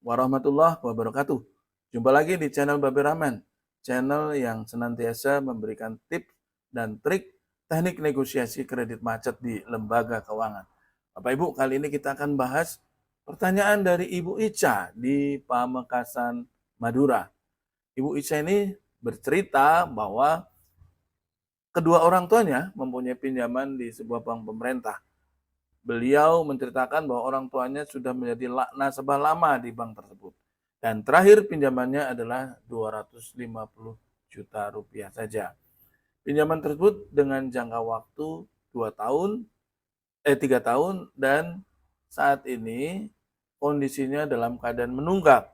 warahmatullahi wabarakatuh. Jumpa lagi di channel Babe Rahman, channel yang senantiasa memberikan tips dan trik teknik negosiasi kredit macet di lembaga keuangan. Bapak Ibu, kali ini kita akan bahas pertanyaan dari Ibu Ica di Pamekasan, Madura. Ibu Ica ini bercerita bahwa kedua orang tuanya mempunyai pinjaman di sebuah bank pemerintah. Beliau menceritakan bahwa orang tuanya sudah menjadi nasabah lama di bank tersebut. Dan terakhir pinjamannya adalah 250 juta rupiah saja. Pinjaman tersebut dengan jangka waktu 3 tahun dan saat ini kondisinya dalam keadaan menunggak.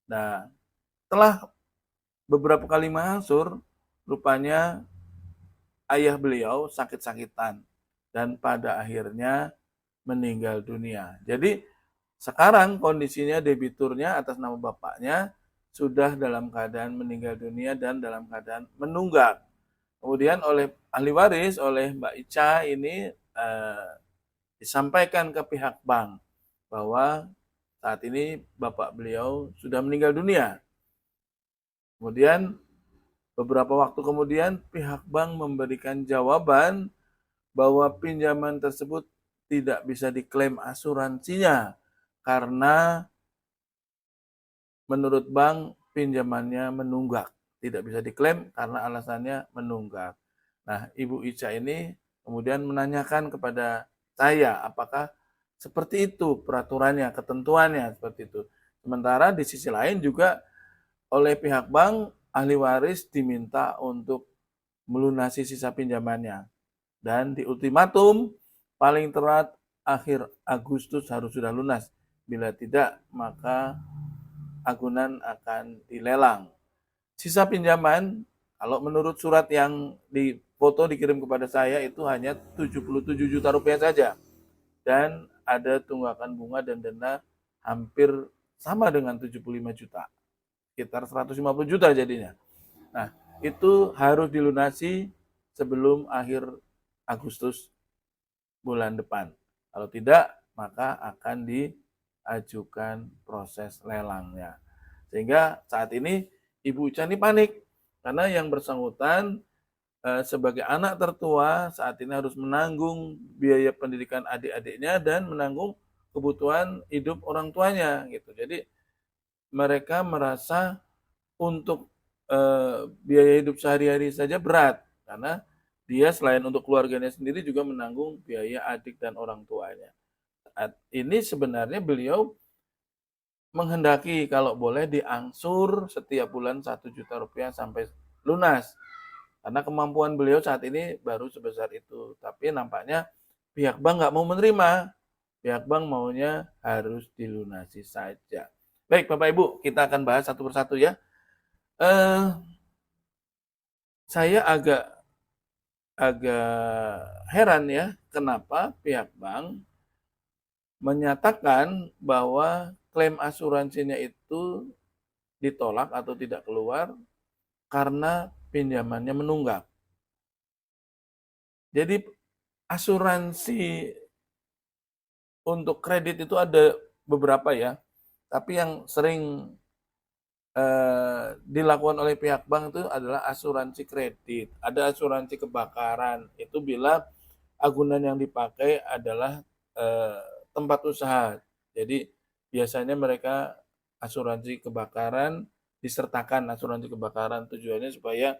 Nah, setelah beberapa kali mengangsur, rupanya ayah beliau sakit-sakitan dan pada akhirnya meninggal dunia. Jadi sekarang kondisinya debiturnya atas nama bapaknya sudah dalam keadaan meninggal dunia dan dalam keadaan menunggak. Kemudian oleh ahli waris, oleh Mbak Ica ini disampaikan ke pihak bank bahwa saat ini bapak beliau sudah meninggal dunia. Kemudian beberapa waktu kemudian pihak bank memberikan jawaban bahwa pinjaman tersebut tidak bisa diklaim asuransinya karena menurut bank pinjamannya menunggak. Tidak bisa diklaim karena alasannya menunggak. Nah, Ibu Ica ini kemudian menanyakan kepada saya apakah seperti itu peraturannya, ketentuannya seperti itu. Sementara di sisi lain juga oleh pihak bank ahli waris diminta untuk melunasi sisa pinjamannya. Dan di ultimatum paling telat akhir Agustus harus sudah lunas. Bila tidak, maka agunan akan dilelang. Sisa pinjaman, kalau menurut surat yang di foto dikirim kepada saya itu hanya 77 juta rupiah saja. Dan ada tunggakan bunga dan denda hampir sama dengan 75 juta. Sekitar 150 juta jadinya. Nah, itu harus dilunasi sebelum akhir Agustus bulan depan. Kalau tidak, maka akan diajukan proses lelangnya. Sehingga saat ini Ibu Ica ini panik karena yang bersangkutan sebagai anak tertua saat ini harus menanggung biaya pendidikan adik-adiknya dan menanggung kebutuhan hidup orang tuanya gitu. Jadi mereka merasa untuk biaya hidup sehari-hari saja berat karena dia selain untuk keluarganya sendiri juga menanggung biaya adik dan orang tuanya. Saat ini sebenarnya beliau menghendaki kalau boleh diangsur setiap bulan 1 juta rupiah sampai lunas. Karena kemampuan beliau saat ini baru sebesar itu. Tapi nampaknya pihak bank nggak mau menerima. Pihak bank maunya harus dilunasi saja. Baik Bapak Ibu, kita akan bahas satu persatu ya. Saya agak heran ya, kenapa pihak bank menyatakan bahwa klaim asuransinya itu ditolak atau tidak keluar karena pinjamannya menunggak. Jadi asuransi untuk kredit itu ada beberapa ya, tapi yang sering dilakukan oleh pihak bank itu adalah asuransi kredit. Ada asuransi kebakaran, itu bila agunan yang dipakai adalah tempat usaha. Jadi biasanya mereka asuransi kebakaran disertakan asuransi kebakaran tujuannya supaya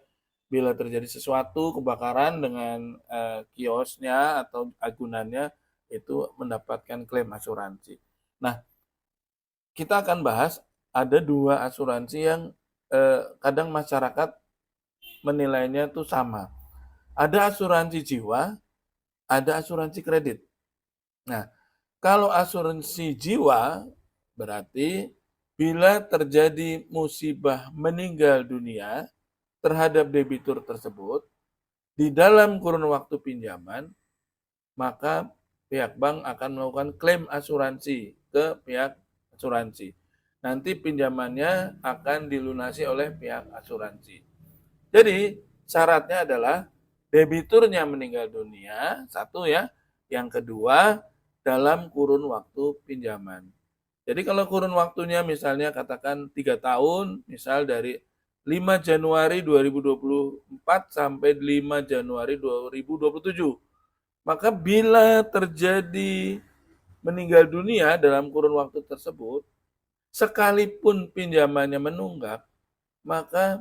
bila terjadi sesuatu kebakaran dengan kiosnya atau agunannya itu mendapatkan klaim asuransi. Nah, kita akan bahas ada dua asuransi yang kadang masyarakat menilainya itu sama. Ada asuransi jiwa, ada asuransi kredit. Nah, kalau asuransi jiwa berarti bila terjadi musibah meninggal dunia terhadap debitur tersebut di dalam kurun waktu pinjaman, maka pihak bank akan melakukan klaim asuransi ke pihak asuransi. Nanti pinjamannya akan dilunasi oleh pihak asuransi. Jadi syaratnya adalah debiturnya meninggal dunia, satu ya. Yang kedua, dalam kurun waktu pinjaman. Jadi kalau kurun waktunya misalnya katakan 3 tahun, misal dari 5 Januari 2024 sampai 5 Januari 2027. Maka bila terjadi meninggal dunia dalam kurun waktu tersebut, sekalipun pinjamannya menunggak, maka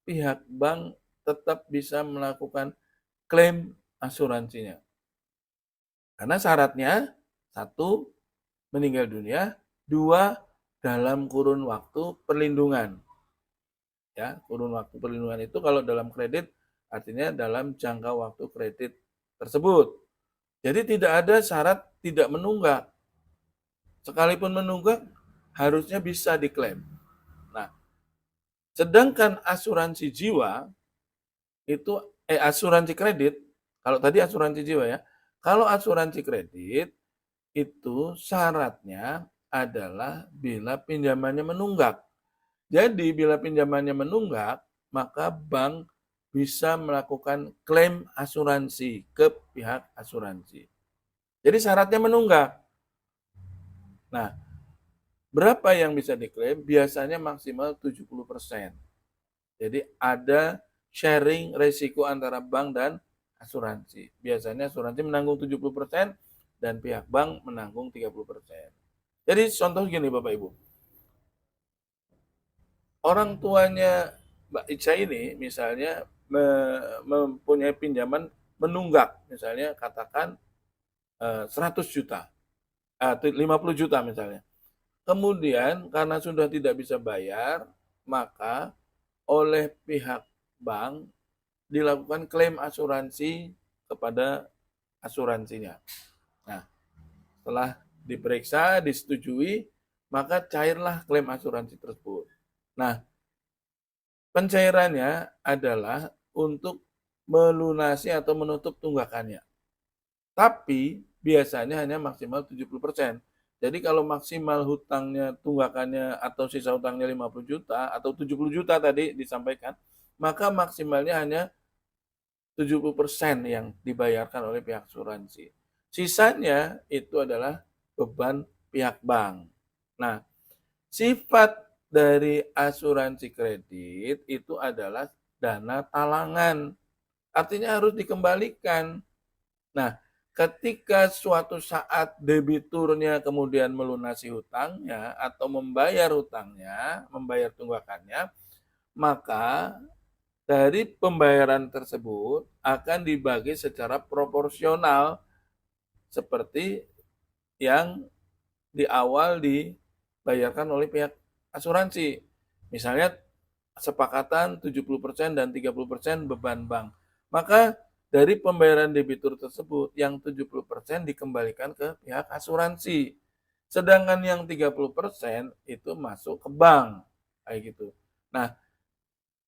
pihak bank tetap bisa melakukan klaim asuransinya. Karena syaratnya, satu, meninggal dunia, dua, dalam kurun waktu perlindungan. Ya, kurun waktu perlindungan itu kalau dalam kredit artinya dalam jangka waktu kredit tersebut. Jadi tidak ada syarat tidak menunggak. Sekalipun menunggak harusnya bisa diklaim. Nah, sedangkan asuransi jiwa itu asuransi kredit, kalau tadi asuransi jiwa ya. Kalau asuransi kredit itu syaratnya adalah bila pinjamannya menunggak. Jadi bila pinjamannya menunggak, maka bank bisa melakukan klaim asuransi ke pihak asuransi. Jadi syaratnya menunggak. Nah, berapa yang bisa diklaim? Biasanya maksimal 70%. Jadi ada sharing resiko antara bank dan asuransi. Biasanya asuransi menanggung 70% dan pihak bank menanggung 30%. Jadi contoh gini Bapak Ibu. Orang tuanya Mbak Ica ini misalnya mempunyai pinjaman menunggak, misalnya katakan 100 juta, 50 juta misalnya. Kemudian karena sudah tidak bisa bayar, maka oleh pihak bank dilakukan klaim asuransi kepada asuransinya. Nah, setelah diperiksa, disetujui, maka cairlah klaim asuransi tersebut. Nah, pencairannya adalah untuk melunasi atau menutup tunggakannya. Tapi biasanya hanya maksimal 70%. Jadi kalau maksimal hutangnya, tunggakannya atau sisa hutangnya 50 juta atau 70 juta tadi disampaikan, maka maksimalnya hanya 70% yang dibayarkan oleh pihak asuransi. Sisanya itu adalah beban pihak bank. Nah, sifat dari asuransi kredit itu adalah dana talangan. Artinya harus dikembalikan. Nah, ketika suatu saat debiturnya kemudian melunasi hutangnya atau membayar hutangnya, membayar tunggakannya, maka dari pembayaran tersebut akan dibagi secara proporsional seperti yang di awal dibayarkan oleh pihak asuransi. Misalnya sepakatan 70% dan 30% beban bank. Maka dari pembayaran debitur tersebut yang 70% dikembalikan ke pihak asuransi. Sedangkan yang 30% itu masuk ke bank. Kayak gitu. Nah,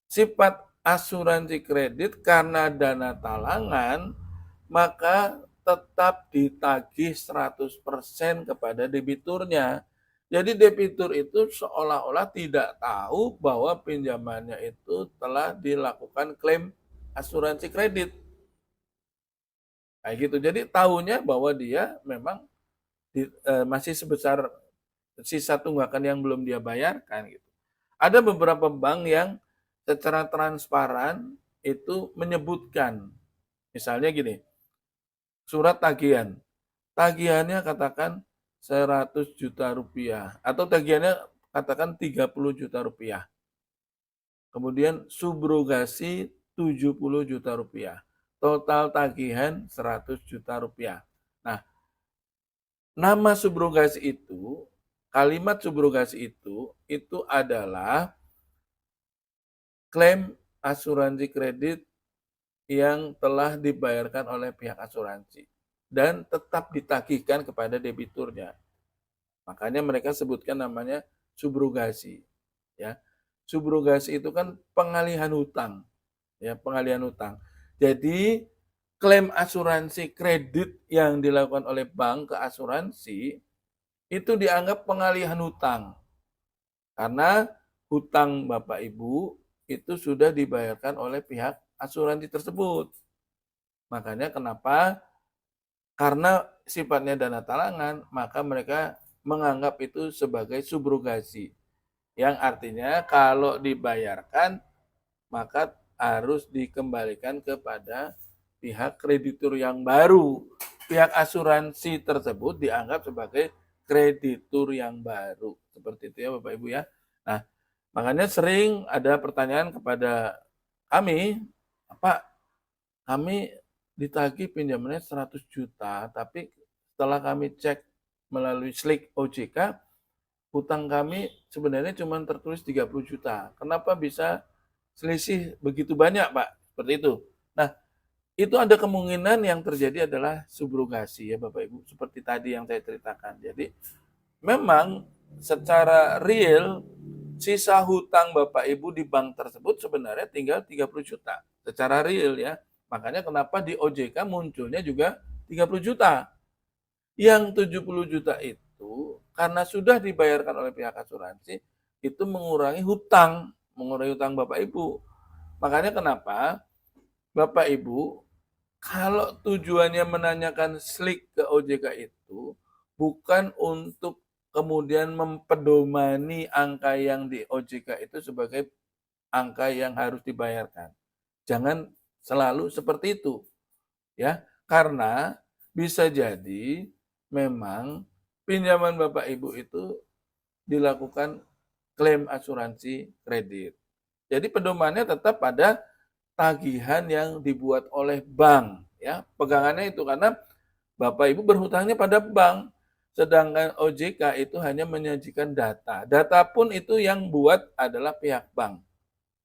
sifat asuransi kredit karena dana talangan, maka tetap ditagih 100% kepada debiturnya. Jadi debitur itu seolah-olah tidak tahu bahwa pinjamannya itu telah dilakukan klaim asuransi kredit. Kayak gitu. Jadi tahunya bahwa dia memang masih sebesar sisa tunggakan yang belum dia bayarkan gitu. Ada beberapa bank yang secara transparan itu menyebutkan, misalnya gini, surat tagihan. Tagihannya katakan 100 juta rupiah atau tagihannya katakan 30 juta rupiah. Kemudian subrogasi 70 juta rupiah. Total tagihan 100 juta rupiah. Nah, nama subrogasi itu, kalimat subrogasi itu adalah klaim asuransi kredit yang telah dibayarkan oleh pihak asuransi dan tetap ditagihkan kepada debiturnya. Makanya mereka sebutkan namanya subrogasi. Ya, subrogasi itu kan pengalihan hutang, ya pengalihan hutang. Jadi klaim asuransi kredit yang dilakukan oleh bank ke asuransi itu dianggap pengalihan hutang karena hutang Bapak Ibu itu sudah dibayarkan oleh pihak asuransi tersebut. Makanya kenapa? Karena sifatnya dana talangan, maka mereka menganggap itu sebagai subrogasi. Yang artinya kalau dibayarkan maka harus dikembalikan kepada pihak kreditur yang baru. Pihak asuransi tersebut dianggap sebagai kreditur yang baru. Seperti itu ya Bapak Ibu ya. Nah, makanya sering ada pertanyaan kepada kami, Pak, kami ditagih pinjamannya 100 juta, tapi setelah kami cek melalui Slik OJK, hutang kami sebenarnya cuma tertulis 30 juta. Kenapa bisa selisih begitu banyak, Pak? Seperti itu. Nah, itu ada kemungkinan yang terjadi adalah subrogasi ya Bapak Ibu. Seperti tadi yang saya ceritakan. Jadi, memang secara real sisa hutang Bapak Ibu di bank tersebut sebenarnya tinggal 30 juta. Secara real ya. Makanya kenapa di OJK munculnya juga 30 juta. Yang 70 juta itu karena sudah dibayarkan oleh pihak asuransi, itu mengurangi hutang Bapak Ibu. Makanya kenapa Bapak Ibu kalau tujuannya menanyakan slik ke OJK itu bukan untuk kemudian mempedomani angka yang di OJK itu sebagai angka yang harus dibayarkan. Jangan selalu seperti itu. Ya, karena bisa jadi memang pinjaman Bapak Ibu itu dilakukan klaim asuransi kredit. Jadi pedomannya tetap pada tagihan yang dibuat oleh bank, ya. Pegangannya itu karena Bapak Ibu berhutangnya pada bank, sedangkan OJK itu hanya menyajikan data. Data pun itu yang buat adalah pihak bank.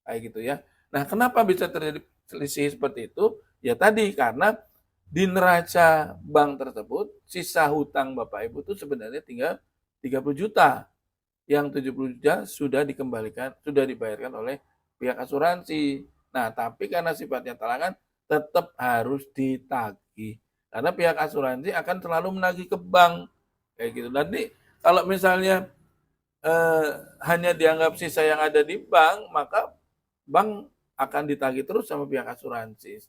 Kayak gitu ya. Nah, kenapa bisa terjadi selisih seperti itu? Ya tadi karena di neraca bank tersebut sisa hutang Bapak Ibu itu sebenarnya tinggal 30 juta. Yang 70 juta sudah dikembalikan, sudah dibayarkan oleh pihak asuransi. Nah, tapi karena sifatnya talangan tetap harus ditagih. Karena pihak asuransi akan selalu menagih ke bank. Kayak gitu. Nanti kalau misalnya hanya dianggap sisa yang ada di bank, maka bank akan ditagih terus sama pihak asuransi.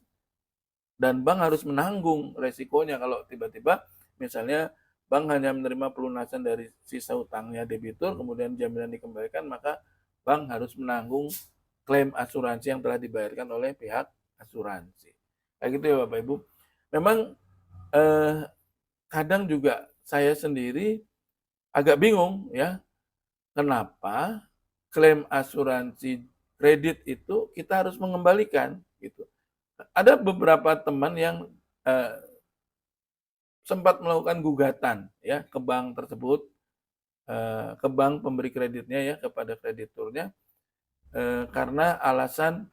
Dan bank harus menanggung resikonya kalau tiba-tiba misalnya bank hanya menerima pelunasan dari sisa hutangnya debitur, kemudian jaminan dikembalikan, maka bank harus menanggung klaim asuransi yang telah dibayarkan oleh pihak asuransi. Kayak gitu ya Bapak Ibu. Memang kadang juga saya sendiri agak bingung ya, kenapa klaim asuransi kredit itu kita harus mengembalikan gitu. Ada beberapa teman yang sempat melakukan gugatan ya ke bank tersebut, ke bank pemberi kreditnya ya, kepada krediturnya, karena alasan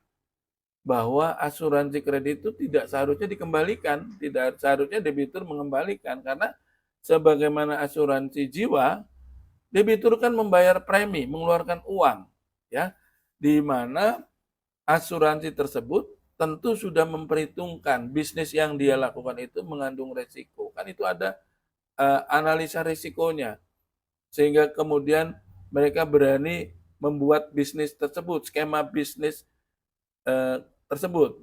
bahwa asuransi kredit itu tidak seharusnya dikembalikan, tidak seharusnya debitur mengembalikan, karena sebagaimana asuransi jiwa, debitur kan membayar premi, mengeluarkan uang, ya, di mana asuransi tersebut tentu sudah memperhitungkan bisnis yang dia lakukan itu mengandung resiko. Kan itu ada analisa risikonya. Sehingga kemudian mereka berani membuat bisnis tersebut, skema bisnis tersebut.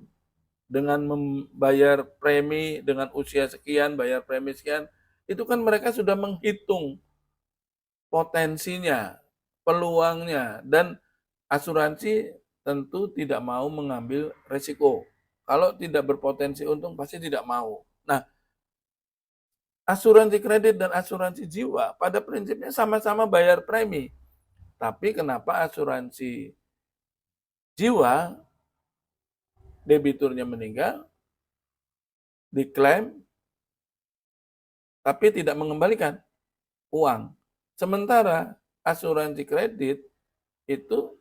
Dengan membayar premi, dengan usia sekian, bayar premi sekian, itu kan mereka sudah menghitung potensinya, peluangnya, dan asuransi tentu tidak mau mengambil resiko. Kalau tidak berpotensi untung pasti tidak mau. Nah, asuransi kredit dan asuransi jiwa pada prinsipnya sama-sama bayar premi. Tapi kenapa asuransi jiwa debiturnya meninggal, diklaim, tapi tidak mengembalikan uang. Sementara asuransi kredit itu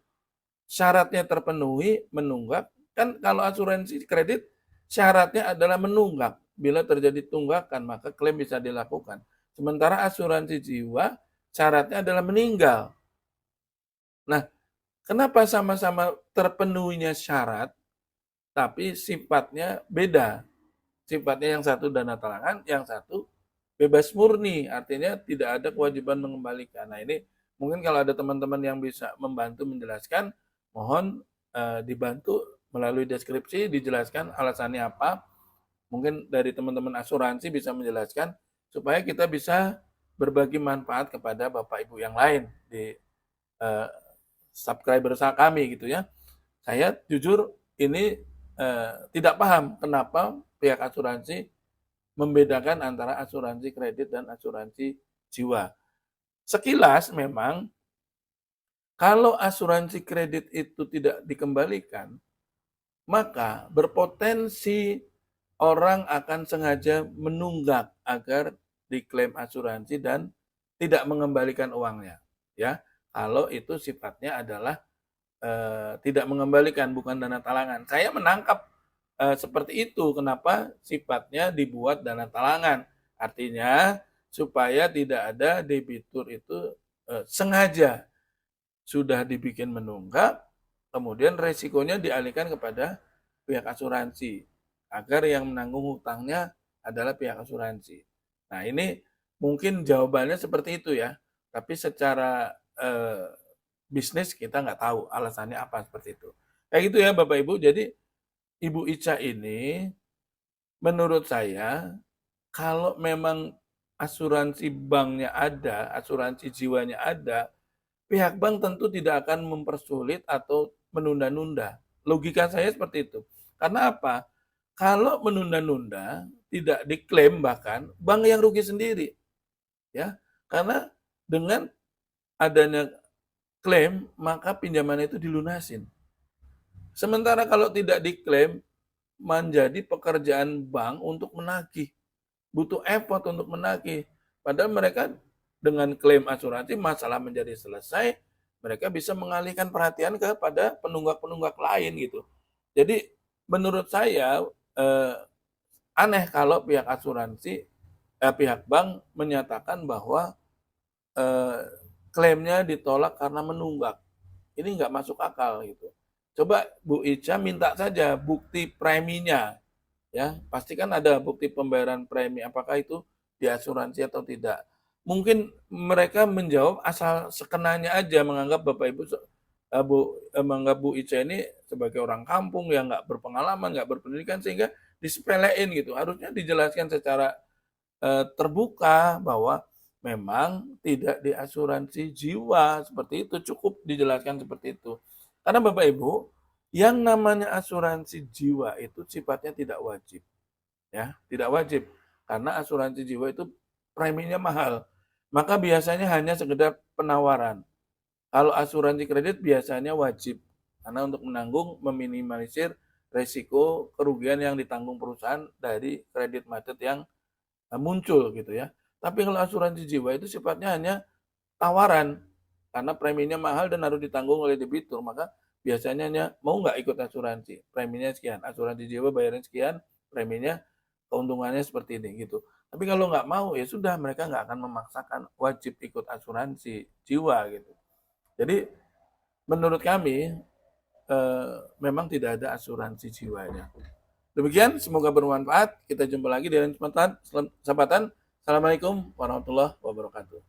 syaratnya terpenuhi, menunggak. Kan kalau asuransi kredit syaratnya adalah menunggak. Bila terjadi tunggakan maka klaim bisa dilakukan. Sementara asuransi jiwa syaratnya adalah meninggal. Nah, kenapa sama-sama terpenuhinya syarat tapi sifatnya beda? Sifatnya yang satu dana talangan, yang satu bebas murni, artinya tidak ada kewajiban mengembalikan. Nah, ini mungkin kalau ada teman-teman yang bisa membantu menjelaskan, mohon dibantu melalui deskripsi dijelaskan alasannya apa. Mungkin dari teman-teman asuransi bisa menjelaskan supaya kita bisa berbagi manfaat kepada Bapak Ibu yang lain di subscriber kami gitu ya. Saya jujur ini tidak paham kenapa pihak asuransi membedakan antara asuransi kredit dan asuransi jiwa. Sekilas memang kalau asuransi kredit itu tidak dikembalikan, maka berpotensi orang akan sengaja menunggak agar diklaim asuransi dan tidak mengembalikan uangnya. Ya, kalau itu sifatnya adalah tidak mengembalikan, bukan dana talangan. Saya menangkap seperti itu. Kenapa sifatnya dibuat dana talangan? Artinya supaya tidak ada debitur itu sengaja sudah dibikin menunggak, kemudian resikonya dialihkan kepada pihak asuransi agar yang menanggung hutangnya adalah pihak asuransi. Nah, ini mungkin jawabannya seperti itu ya, tapi secara bisnis kita nggak tahu alasannya apa seperti itu. Kayak gitu ya Bapak Ibu. Jadi Ibu Ica ini menurut saya kalau memang asuransi banknya ada, asuransi jiwanya ada, pihak bank tentu tidak akan mempersulit atau menunda-nunda. Logika saya seperti itu. Karena apa? Kalau menunda-nunda, tidak diklaim bahkan, bank yang rugi sendiri. Ya, karena dengan adanya klaim, maka pinjaman itu dilunasin. Sementara kalau tidak diklaim, menjadi pekerjaan bank untuk menagih. Butuh effort untuk menagih. Padahal mereka dengan klaim asuransi masalah menjadi selesai, mereka bisa mengalihkan perhatian kepada penunggak-penunggak lain gitu. Jadi menurut saya aneh kalau pihak asuransi, pihak bank menyatakan bahwa klaimnya ditolak karena menunggak. Ini nggak masuk akal gitu. Coba Bu Ica minta saja bukti preminya, ya pastikan ada bukti pembayaran premi apakah itu diasuransi atau tidak. Mungkin mereka menjawab asal sekenanya aja, menganggap Bapak Ibu menganggap Bu Ica ini sebagai orang kampung yang nggak berpengalaman, nggak berpendidikan sehingga disepelein gitu. Harusnya dijelaskan secara terbuka bahwa memang tidak diasuransi jiwa seperti itu, cukup dijelaskan seperti itu. Karena Bapak Ibu, yang namanya asuransi jiwa itu sifatnya tidak wajib. Ya, tidak wajib. Karena asuransi jiwa itu preminya mahal. Maka biasanya hanya sekedar penawaran. Kalau asuransi kredit biasanya wajib. Karena untuk menanggung, meminimalisir resiko kerugian yang ditanggung perusahaan dari kredit macet yang muncul gitu ya. Tapi kalau asuransi jiwa itu sifatnya hanya tawaran. Karena preminya mahal dan harus ditanggung oleh debitur. Maka biasanya hanya mau nggak ikut asuransi. Preminya sekian. Asuransi jiwa bayarin sekian. Preminya keuntungannya seperti ini gitu. Tapi kalau nggak mau ya sudah, mereka nggak akan memaksakan wajib ikut asuransi jiwa gitu. Jadi menurut kami memang tidak ada asuransi jiwanya. Demikian, semoga bermanfaat. Kita jumpa lagi di lain kesempatan. Assalamualaikum warahmatullahi wabarakatuh.